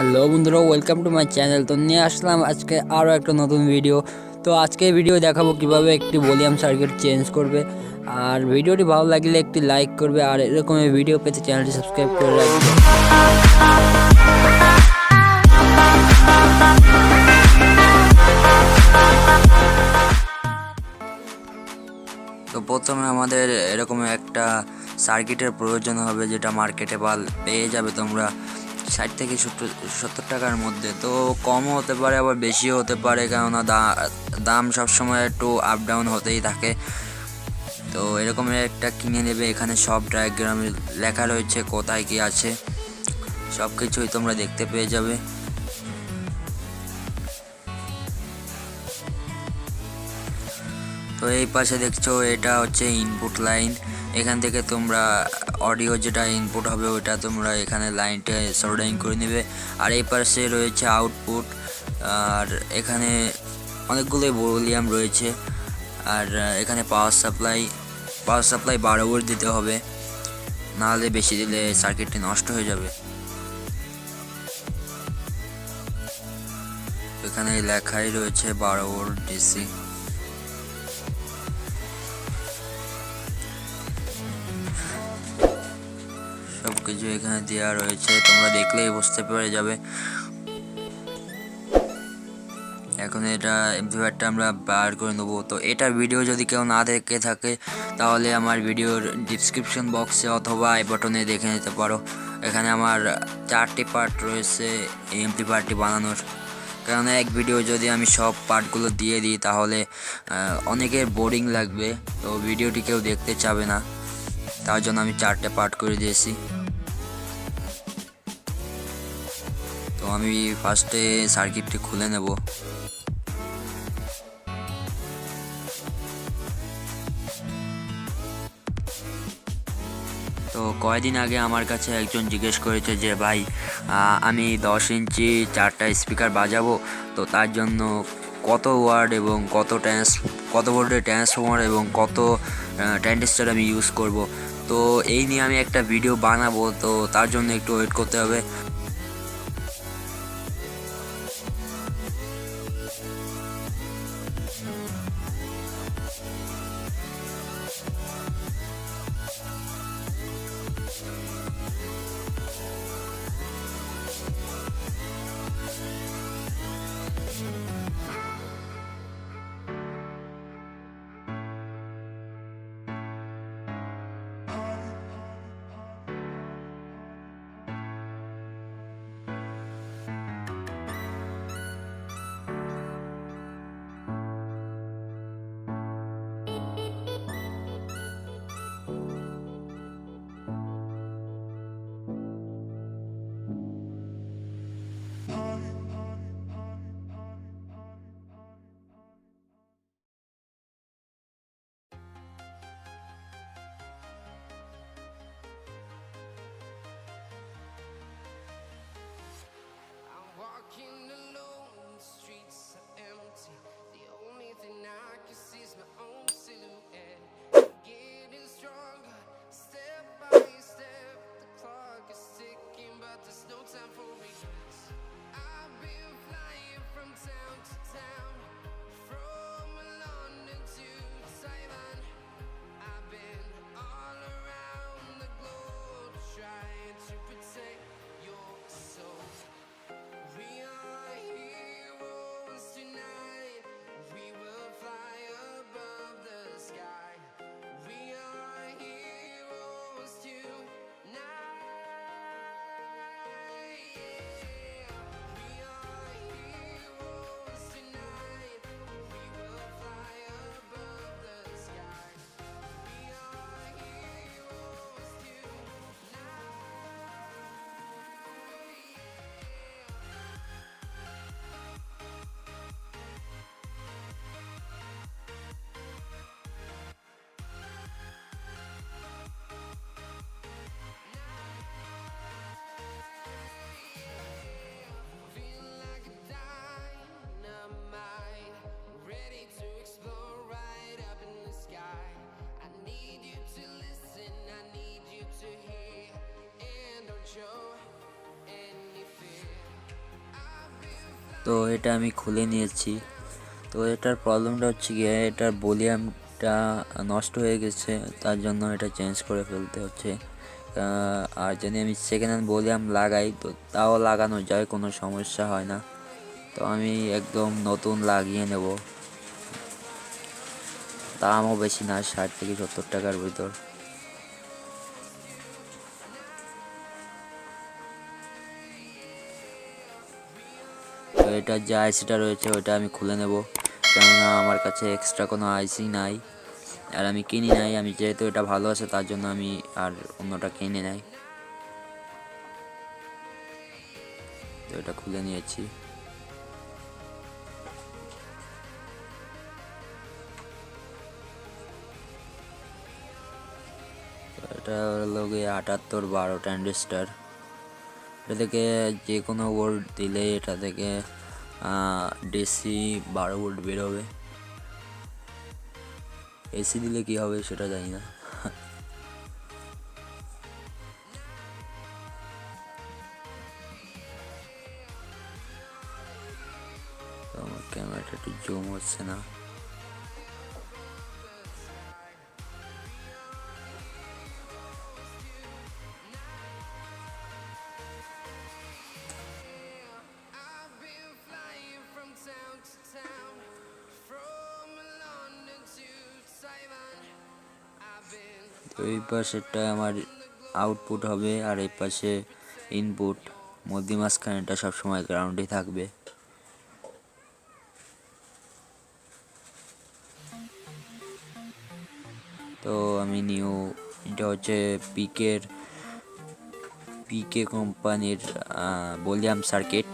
Hello বন্ধুরা, welcome to my channel. তো নিয়ে আসলাম আজকে আরও একটা নতুন ভিডিও। তো আজকে ভিডিও দেখাবো কিভাবে একটি ভলিউম সার্কিট চেঞ্জ করবে। আর ভিডিওটি ভালো লাগলে একটি লাইক করবে, আর এরকমের ভিডিও পেতে চ্যানেলটি সাবস্ক্রাইব করে রাখবে। তো প্রথমে আমাদের এরকম একটা সার্কিটের প্রয়োজন হবে, যেটা মার্কেটে পেয়ে যাবে তোমরা 60 থেকে 70 টাকার মধ্যে। তো কমও হতে পারে আবার বেশিও হতে পারে, কেননা দাম সবসময় একটু আপ ডাউন হতেই থাকে। তো এরকমের একটা কিনে নেবে। এখানে সব ডায়াগ্রামে লেখা রয়েছে, কোথায় কি আছে সব কিছুই তোমরা দেখতে পেয়ে যাবে। তো এই পাশে দেখছো, এটা হচ্ছে ইনপুট লাইন। এখান থেকে তোমরা অডিও যেটা ইনপুট হবে ওটা তোমরা এখানে লাইনটা সোল্ডারিং করে নেবে। আর এই পাশে রয়েছে আউটপুট, আর এখানে অনেকগুলো ভলিউম রয়েছে। আর এখানে পাওয়ার সাপ্লাই 12 ভোল্ট দিতে হবে, নাহলে বেশি দিলে সার্কিটটি নষ্ট হয়ে যাবে। এখানে লেখাই রয়েছে 12 ভোল্ট ডিসি। সবকিছু এখানে দেওয়া রয়েছে, তোমরা দেখলেই বুঝতে পেরে যাবে। এখন এটা এমপ্লিফায়ারটা আমরা বার করে নেবো। তো এটা ভিডিও যদি কেউ না দেখে থাকে তাহলে আমার ভিডিওর ডিসক্রিপশন বক্সে অথবা আই বাটনে দেখে নিতে পারো। এখানে আমার 4টি পার্ট রয়েছে এই এমপ্লিফায়ারটি বানানোর। কেননা এক ভিডিও যদি আমি সব পার্টগুলো দিয়ে দিই তাহলে অনেকের বোরিং লাগবে, তো ভিডিওটি কেউ দেখতে চাবে না। তার জন্য আমি 4টে পার্ট করে দিয়েছি। তো আমি ফার্স্টে সার্কিটটি খুলে নেব। তো কয়েকদিন আগে আমার কাছে একজন জিজ্ঞেস করেছে যে ভাই, আমি 10 ইঞ্চি 4টা স্পিকার বাজাবো, তো তার জন্য কত ওয়াট এবং কত ভোল্টের ট্রান্সফর্মার এবং কত ট্রানজিস্টর আমি ইউজ করব। তো এই নিয়ে আমি একটা ভিডিও বানাবো, তো তার জন্য একটু ওয়েট করতে হবে। তো এটা আমি খুলে নিয়েছি। তো এটার প্রবলেমটা হচ্ছে গিয়ে এটার ভলিউমটা নষ্ট হয়ে গেছে, তার জন্য এটা চেঞ্জ করে ফেলতে হচ্ছে। আর যদি আমি সেকেন্ড হ্যান্ড ভলিউম লাগাই তো তাও লাগানো যায়, কোনো সমস্যা হয় না। তো আমি একদম নতুন লাগিয়ে নেব, দামও বেশি না, 60 থেকে 70 টাকার ভিতর। তো এটার যে আইসিটা রয়েছে ওইটা আমি খুলে নেব, কেননা আমার কাছে এক্সট্রা কোনো আইসি নাই, আর আমি কিনি নাই। আমি যেহেতু এটা ভালো আছে তার জন্য আমি আর অন্যটা কিনে নাই। তো এটা খুলে নিয়েছি। এটা হলো গিয়ে 7812 ট্রানজিস্টার। এটা থেকে যে কোনো ভোল্ট দিলে এটা থেকে ডিসি 12 ভোল্ট বেরোবে। এসি দিলে কি হবে সেটা জানি না। আমার ক্যামেরাটা একটু জুম হচ্ছে না। তো এই পাশেরটা আমার আউটপুট হবে, আর এই পাশে ইনপুট। মধ্যে মাঝখানেটা সবসময় গ্রাউন্ডে থাকবে। তো আমি নিউ, এটা হচ্ছে পিকে কোম্পানির ভলিউম সার্কিট।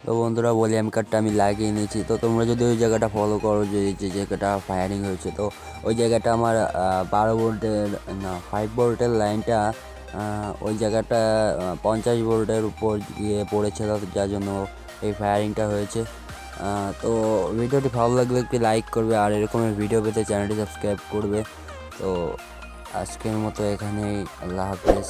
তো বন্ধুরা ভলিউম কাটটা আমি লাগিয়ে নিয়েছি। তো তোমরা যদি ওই জায়গাটা ফলো করো, যে জায়গাটা ফায়ারিং হয়েছে, তো ওই জায়গাটা আমার 12 ভোল্টের না 5 ভোল্টের লাইনটা ওই জায়গাটা 50 ভোল্টের উপর গিয়ে পড়েছে, যার জন্য এই ফায়ারিংটা হয়েছে। তো ভিডিওটি ভালো লাগলে একটি লাইক করবে, আর এরকমের ভিডিও পেতে চ্যানেলটি সাবস্ক্রাইব করবে। তো আজকের মতো এখানেই, আল্লাহ হাফেজ।